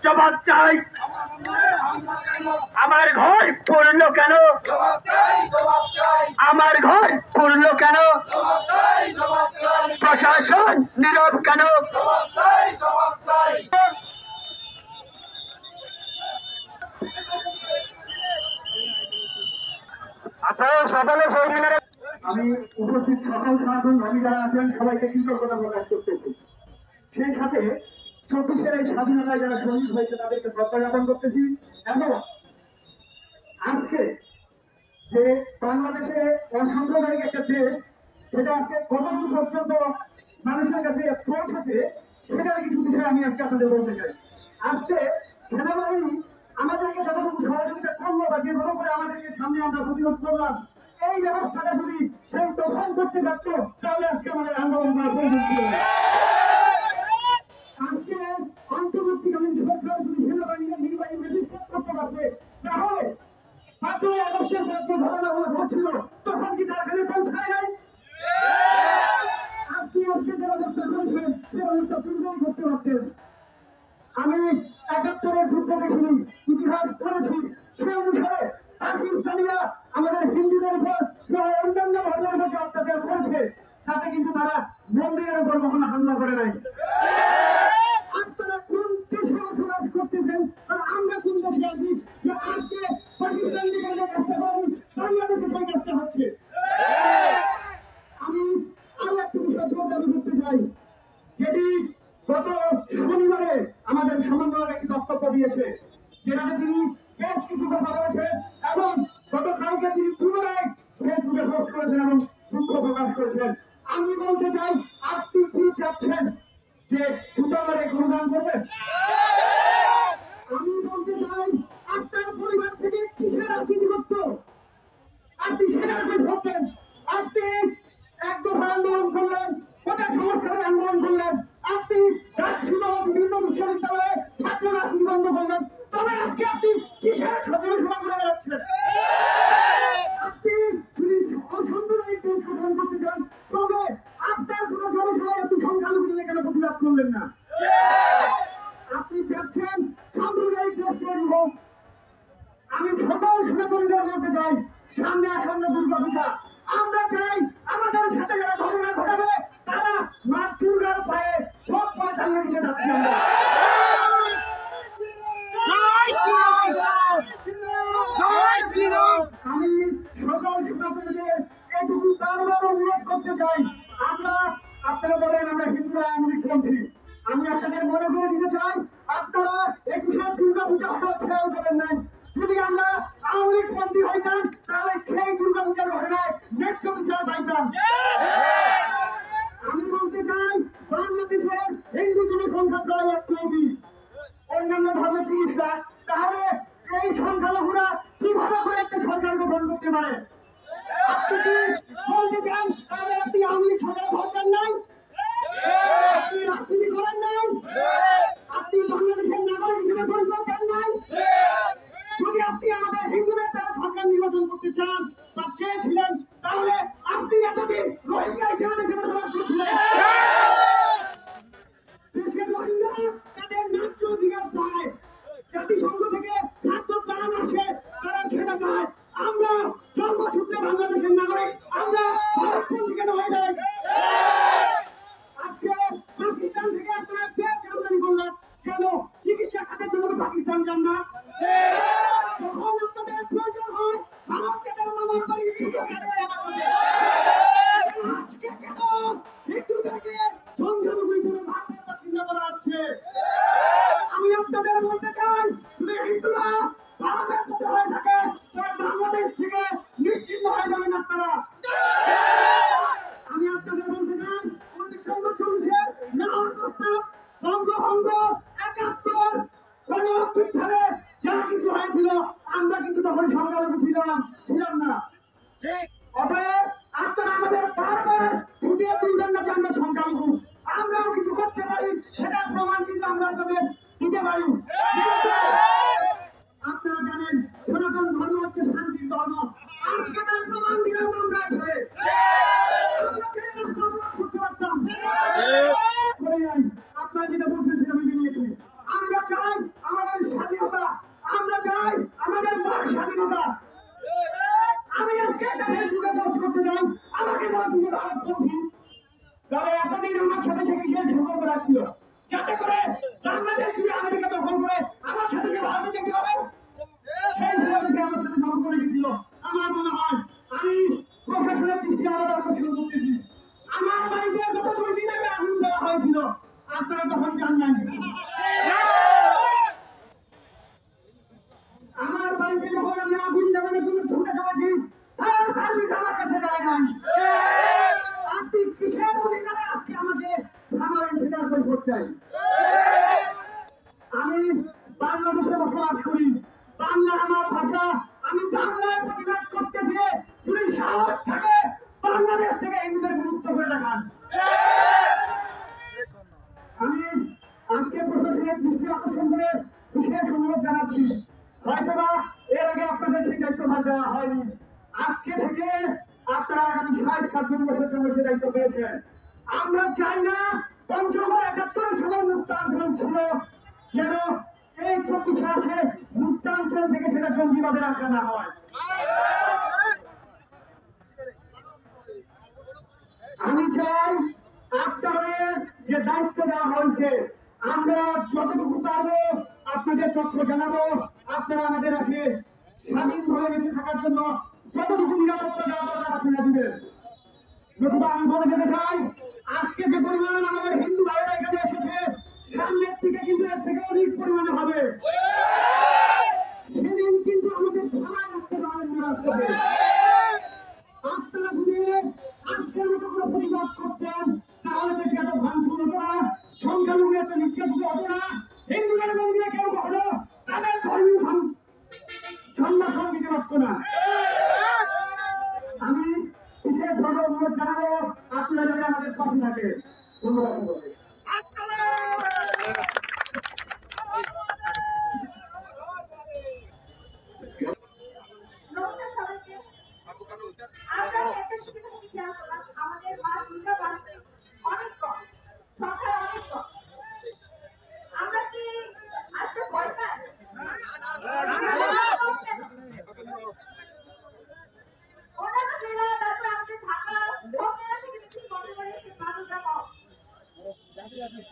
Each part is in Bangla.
জবাব চাই। আমার ঘর পড়লো কেন? আমার ঘর পড়লো কেন? প্রশাসন নীরব কেন? আচ্ছা, সকালে আমি উপস্থিত সকল সাধারণ ভাবি যারা আছেন সবাইকে কৃতজ্ঞতা প্রকাশ করতেছি। সেই সাথে 24-এর এই স্বাধীনতায় যারা শহীদ হয়েছে তাদেরকে শ্রদ্ধা জ্ঞাপন করতেছি। এবং আজকে যে বাংলাদেশে অসাম্প্রদায়িক একটা দেশ, সেটা আজকে কতটুকু পর্যন্ত মানুষের কাছে পৌঁছেছে সেটার কিছু বিষয় আমি আজকে আপনাদের বলতে চাই। আজকে সেনাবাহিনী আমাদেরকে যতটুকু সহযোগিতা করলো বা যেভাবে করে আমাদেরকে সামনে আমরা প্রতিরোধ করলাম, এই ব্যবস্থাটা যদি সেই তখন করতে পারতো তাহলে আজকে আমাদের আন্দোলন করার প্রয়োজন ছিল। আজকে অন্তর্বর্তীকালীন সরকার যদি সেনাবাহিনীর নির্বাহী ম্যাজিস্ট্রেট করতে পারছে, তাহলে 5ই আগস্টের যে ঘটনাগুলো ঘটছিল তখন কি তার এখানে পৌঁছায় নাই? আপনি আজকে যে ব্যবস্থা করেছেন সে ব্যবস্থা পূর্বই করতে পারতেন। আমি 71-এর যুদ্ধ দেখিনি, ইতিহাস পড়েছি। সে অনুসারে পাকিস্তানিরা আমাদের হিন্দুদের উপর অন্যান্য ধর্মের উপর অত্যাচার করেছে, তাতে কিন্তু তারা মন্দিরের উপর কখনো হামলা করে নাই। আপনারা কোন দেশে বসবাস করতেছেন আর আমরা কোন দেশে আছি যে আজকে পাকিস্তান থেকে যে কাজটা করি বাংলাদেশে সেই কাজটা হচ্ছে? আমি আরো একটু বিষয় দাবি করতে চাই, যেটি গত শনিবারে আমাদের সমন্বয়ের একটি বক্তব্য দিয়েছে, যেখানে তিনি বেশ কিছু কথা বলেছেন এবং গতকালকে তিনি পুনরায় ফেসবুকে পোস্ট করেছেন এবং দুঃখ প্রকাশ করেছেন। আমি বলতে চাই, আপনি কি চাচ্ছেন যে সুতরাং গুণগান করবেন? আমি বলতে চাই, আপনার পরিবার থেকে কিসের রাজনীতি করত? আপনি সেটার উপর ধরতেন। আপনি এক দফা আন্দোলন করলেন, ওটা সংস্কারের আন্দোলন করলেন, আপনি বিভিন্ন বিশ্ববিদ্যালয়ে ছাত্র রাজনীতি বন্ধ করলেন, তবে আজকে আপনি কিসের জনসভা করে বেড়াচ্ছেন? আপনি যদি অসাম্প্রদায়িক দেশ গঠন করতে চান, তবে আপনার কোন জনসভায় আপনি সংখ্যালঘু নিয়ে কেন প্রতিবাদ করলেন না? আপনি চাচ্ছেন সাম্প্রদায়িক দেশ তৈরি হোক। আমি সকল সেনাবাহিনীদের বলতে চাই, সামনে আসন্ন দুর্গা পূজা, আমরা চাই আমাদের সাথে যারা ঘটনা ঘটাবে তারা মা দুর্গার পায়ে সব পা চালিয়ে দিতে যাচ্ছি। আমি সকল সেনাবাহিনীদের এটুকু বারবার অনুরোধ করতে চাই, আপনারা বলেন আমরা হিন্দুরা আওয়ামী, আমি আপনাদের মনে করে দিতে চাই, আপনারা 21-এর দুর্গা পূজা হঠাৎ খেয়াল করেন নাই। যদি আমরা আওয়ামী পন্থী হইতাম তাহলে সেই দুর্গা পূজার ঘটনায় ন্যায্য বিচার পাইতাম। আমি বলতে চাই, বাংলাদেশের হিন্দু জনসংখ্যা প্রায় 1 কোটি, অন্যান্য ধর্মের 30 লাখ, তাহলে এই সংখ্যালঘুরা কিভাবে করে একটা সরকার গঠন করতে পারে? আপনি কি বলতে চান তাহলে আপনি আওয়ামী সরকারে ভোট দেন নাই? আপনি রাজনীতি করেন নাই? আপনি বাংলাদেশের নাগরিক হিসেবে পরিচয় দেন নাই? যদি আপনি আমাদের হিন্দুদের দ্বারা সরকার নির্বাচন করতে চান বা চেয়েছিলেন, তাহলে আপনি এতদিন রোহিঙ্গা হিসেবে দেশে বসবাস করছিলেন। দেশের রোহিঙ্গারা তাদের ন্যায্য অধিকার পায়, জাতিসংঘ থেকে খাদ্য ত্রাণ আসে, তারা সেটা পায়। আমরা জন্মসূত্রে বাংলাদেশের নাগরিক, আমরা ভারতপন্থী কেন হয়ে যাই? আজকে পাকিস্তান থেকে আপনারা গ্যাস আমদানি করলেন কেন? চিকিৎসা খাতের জন্য পাকিস্তান যান না? যখন আপনাদের প্রয়োজন হয় ভারত যেটার মামার বাড়ি ছুটো কেটে আজকে কেন হিন্দু থেকে সংখ্যালঘু হিসেবে ভারতের বাসিন্দা করা হচ্ছে? আমি আপনাদের বলতে চাই, যদি হিন্দুরা ভারতের মধ্যে হয়ে থাকে তবে বাংলাদেশ থেকে নিশ্চিন্ন হয়ে যাবেন আপনারা। আমি আপনাদের বলতে চাই, 1939-এর লাহোর প্রস্তাব, বঙ্গভঙ্গ, 71 গণঅভ্যুত্থানে যা কিছু হয়েছিল আমরা কিন্তু তখন সংখ্যালঘু ছিলাম না। অতএব আপনারা আমাদের বারবার ফুটিয়ে তুলবেন না যে আমরা সংখ্যালঘু। আমরাও কিছু করতে পারি, সেটার প্রমাণ কিন্তু আমরা আপনাদের দিতে পারি। আপনারা জানেন সনাতন ধর্ম হচ্ছে শান্তির ধর্ম, আজকে তার প্রমাণ দিলাম আমরা এখানে। করতে পারতাম আপনারা যেটা বলছেন সেটা মেনে নিয়েছি। আমরা চাই আজকে একটা ফেসবুকে পোস্ট করতে যাই আমাকে বলছি যে ভারতপন্থী। তবে এতদিন আমার সাথে সে কিসের সম্পর্ক রাখছিল যাতে করে বাংলাদেশ জুড়ে আমেরিকা দখল করে আমার সাথে সে ভারতে যেতে হবে। সেই হিসাবে সে আমার সাথে সম্পর্ক রেখেছিল। আমার মনে হয় আমি প্রশাসনের দৃষ্টি আলাদা আকর্ষণ করতেছি। আমার বাড়িতে গত 2 দিন আগে আগুন দেওয়া হয়েছিল, আপনারা তখন জানলেন। আমার বাড়িতে যখন আমি আগুন দেওয়ার জন্য ছুটে চলেছি তার সার্ভিস আমার কাছে যায় নাই। আপনি কিসের অধিকারে আজকে আমাকে আমার স্বীকার করে চাই? আমি বাংলাদেশে বসবাস করি, বাংলা আমার ভাষা, আমি বাংলায় প্রতিবাদ করতেছি। যদি সাহস থাকে বাংলাদেশ থেকে হিন্দুদের গুরুত্ব করে দেখান। আমি আজকে প্রশাসনের দৃষ্টি আকর্ষণ করে বিশেষ অনুরোধ জানাচ্ছি। হয়তোবা এর আগে আপনাদের সেই দায়িত্বভার দেওয়া হয়নি, আজকে থেকে আপনারা আগামী 60-70 বছর জন্য সে দায়িত্ব পেয়েছেন। আমরা চাই না পঞ্চগড় 71-এর সময় মুক্তাঞ্চল ছিল যেন এই 24-এ আসে মুক্তাঞ্চল থেকে সেটা জঙ্গিবাদের আখ্যা না হয়। আমি চাই আপনাদের যে দায়িত্ব দেওয়া হয়েছে আমরা যতটুকু পারবো আপনাদের তথ্য জানাবো। আপনারা আমাদের আসে স্বাধীনভাবে বেঁচে থাকার জন্য যতটুকু নিরাপত্তা দেওয়া দরকার আপনারা দিবেন। নতুবা আমি বলে যেতে চাই আজকে যে পরিমাণ আমাদের হিন্দু ভাইয়েরা এখানে এসেছে সামনের দিকে কিন্তু এর থেকে অধিক পরিমাণে হবে। সেদিন কিন্তু আমাদের থানায় রাখতে পারবেন না। আপনারা যদি আজকের মতো কোনো প্রতিবাদ করতেন তাহলে দেশে এত ভাঙচুর হতো না, সংখ্যালঘু এত নির্যাতিত হতো না, হিন্দুদের মন্দিরে কেউ হলো তাদের ধর্মীয় সম্ভাষণ দিতে পারত না। আমি বিশেষভাবে অনুরোধ জানাবো আপনারা যাতে আমাদের পাশে থাকে। ধন্যবাদ। আমাদের মা দুর্গা বাড়িতে অনেক কম, সংখ্যায় অনেক কম। আমরা কি আসতে ভয় পাই? অন্যান্য জেলা, তারপরে আমাদের ঢাকা, সব জেলা থেকে দেখছি পঞ্চগড়ে এসে মা দুর্গা কম।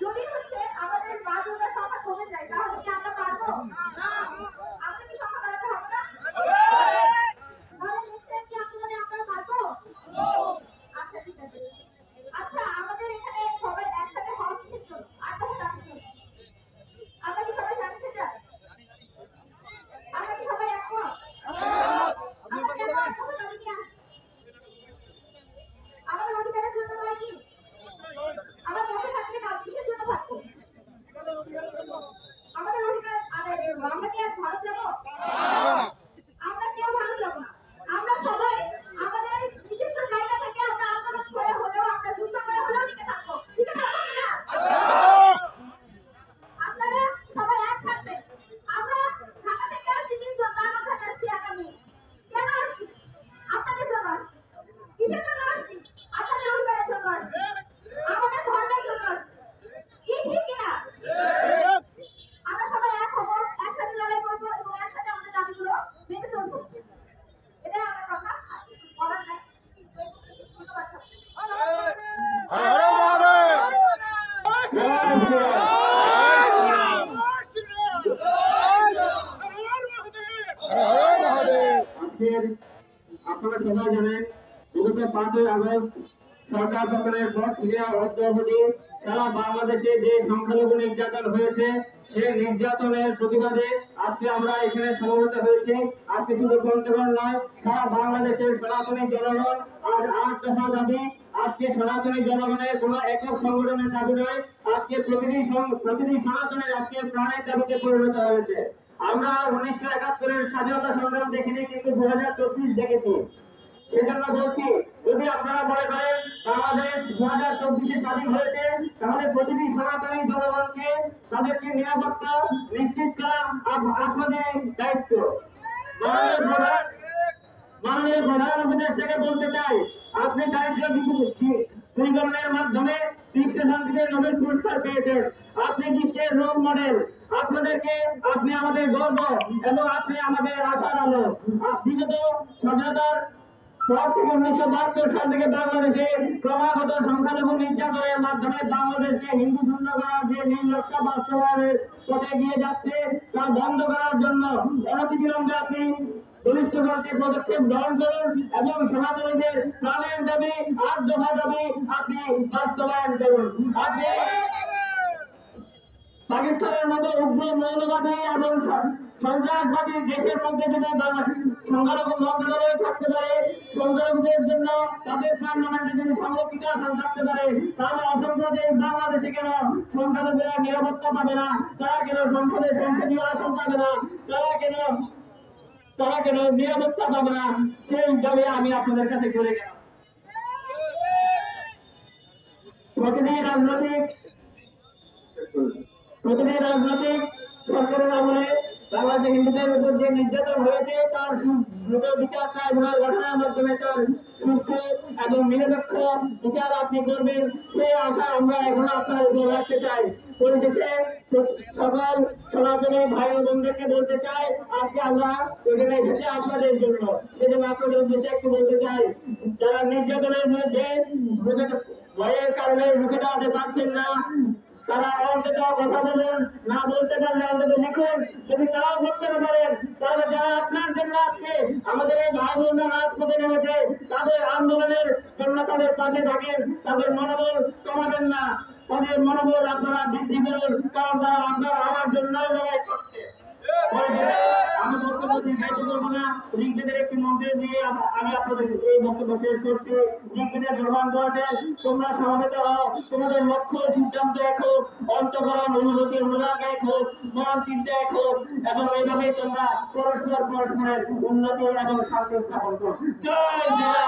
যদি হচ্ছে আমাদের মা দুর্গা সংখ্যা কমে যায় তাহলে কি আমরা পারবো? আমাদের কি সংখ্যা বাড়াতে হবে না? তাহলে নেক্সট টাইম কি আন্দোলনে আমরা পারবো? আচ্ছা ঠিক আছে। আচ্ছা আমাদের এখানে সবাই একসাথে হওয়া কিসের জন্য? আর তখন দাবির জন্য। আমরা কি সবাই জানি সেটা? আমরা কি সবাই একমত? আমরা কেন তখন দাবি নিয়ে আসছি? আমাদের অধিকারের জন্য নয় কি? আমরা পথে থাকলে কাল কিসের জন্য থাকবো? আমাদের অধিকার আদায় করবো। আমরা কি আর ভারত যাবো? আমরা কেউ ভারত যাবো না। আমরা সবাই আমাদের নিজস্ব জায়গা থেকে আমরা আন্দোলন করে হলেও আমরা যুদ্ধ করে হলেও টিকে থাকবো। টিকে থাকবো কিনা? আপনারা সবাই এক থাকবেন। আমরা ঢাকা থেকে আসছি 3 জন, তার মধ্যে আসছি আগামী। কেন আসছি? আপনাদের জন্য আসছি। কিসের জন্য আসছি? আপনাদের অধিকারের জন্য আসছি, আমাদের ধর্মের জন্য আসছি। কি ঠিক কিনা? আমরা সবাই এক হবো, একসাথে লড়াই করবো এবং একসাথে আমাদের দাবিগুলো মেনে চলবো। এটাই আমার কথা, বলার নাই। ধন্যবাদ। আপনারা সবাই জানেন 5ই আগস্ট সরকার গঠনের পর থেকে অদ্যাবধি সারা বাংলাদেশে যে সংখ্যালঘু নির্যাতন হয়েছে সেই নির্যাতনের প্রতিবাদে আজকে আমরা এখানে সমবেত হয়েছি। আজকে শুধু পঞ্চগড় নয়, সারা বাংলাদেশের সনাতনী জনগণ আজ 8 দফা দাবি। আজকে সনাতনী জনগণের কোন একক সংগঠনের দাবি নয়, আজকে প্রতিটি সনাতনের আজকে প্রাণের দাবিতে পরিণত হয়েছে। আমরা 1971-এর স্বাধীনতা সংগ্রাম দেখিনি, কিন্তু 2024 দেখেছি। সেজন্য বলছি, যদি আপনারা মনে করেন বাংলাদেশ 2024-এ স্বাধীন হয়েছে তাহলে প্রতিটি সনাতনী জনগণকে তাদেরকে নিরাপত্তা নিশ্চিত করা আপনাদের দায়িত্ব। মাননীয় প্রধান উপদেষ্টাকে বলতে চাই, আপনি দায়িত্ব পরিকল্পনার মাধ্যমে শান্তিতে নোবেল পুরস্কার পেয়েছেন। আপনি বিশ্বের রোল মডেল। আপনি আমাদের গর্ব এবং আপনি আমাদের আশার আলো। বিগত স্বাধীনতার পর থেকে 1972 সাল থেকে বাংলাদেশে ক্রমাগত সংখ্যালঘু নির্যাতনের মাধ্যমে বাংলাদেশকে হিন্দু শূন্য করার যে নীল নকশা বাস্তবায়নের পথে এগিয়ে যাচ্ছে তা বন্ধ করার জন্য অনতিবিলম্বে আপনি বলিষ্ঠ শক্তির পদক্ষেপ গ্রহণ করুন এবং সনাতনীদের প্রাণের দাবি 8 দফা দাবি আপনি বাস্তবায়ন করুন। আপনি পাকিস্তানের মতো উগ্র মৌলবাদী এবং সন্ত্রাসবাদী দেশের মধ্যে যদি সংখ্যালঘু মন্ত্রণালয় থাকতে পারে, সংখ্যালঘুদের জন্য তাদের পার্লামেন্টে যদি সংরক্ষিত আসন থাকতে পারে, তাহলে অসংখ্য দেশ বাংলাদেশে কেন সংখ্যালঘুরা নিরাপত্তা পাবে না? তারা কেন সংসদীয় আসন পাবে না? তারা কেন নিরাপত্তা পাবে না? সেই দাবি আমি আপনাদের কাছে করে গেলাম। প্রতিটি রাজনৈতিক সরকারের আমলে বাংলাদেশে হিন্দুদের উপর যে নির্যাতন হয়েছে তার দ্রুত বিচার ট্রাইব্যুনাল গঠনের মাধ্যমে তার সুষ্ঠু এবং নিরপেক্ষ বিচার আপনি করবেন, সেই আশা আমরা এখনো আপনার উপর রাখতে চাই। পরিশেষে সকল সনাতনী ভাই বোনদেরকে বলতে চাই, আজকে আমরা এখানে এসেছি আপনাদের জন্য। সেজন্য আপনাদের উদ্দেশ্যে একটু বলতে চাই, যারা নির্যাতনের মধ্যে ভয়ের কারণে রুখে দাঁড়াতে পারছেন না, তারা অন্তত কথা বলুন, না বলতে পারলে অন্তত লিখুন। যদি তারাও করতে না পারেন, তাহলে যারা আপনার জন্য আজকে আমাদের এই ভাই বোনরা রাজপথে নেমেছে, তাদের আন্দোলনের জন্য তাদের পাশে থাকেন, তাদের মনোবল কমাবেন না, তাদের মনোবল আপনারা বৃদ্ধি করুন, কারণ তারা আপনার আমার জন্য লড়াই করছে। আমি বক্তব্য দীর্ঘায়িত করবো না, রিঙ্কিদের একটি মন্ত্রে দিয়ে আমি আপনাদের এই বক্তব্য শেষ করছি। রিঙ্কিদের জোরবান করেছে, তোমরা সমাবেত হও, তোমাদের লক্ষ্য সিদ্ধান্ত একো, অন্তঃকরণ অনুভূতি অনুরাগ একো, মন চিন্তা একো, এবং এইভাবেই তোমরা পরস্পরের উন্নতি এবং শান্তি স্থাপন করো। জয় জয়।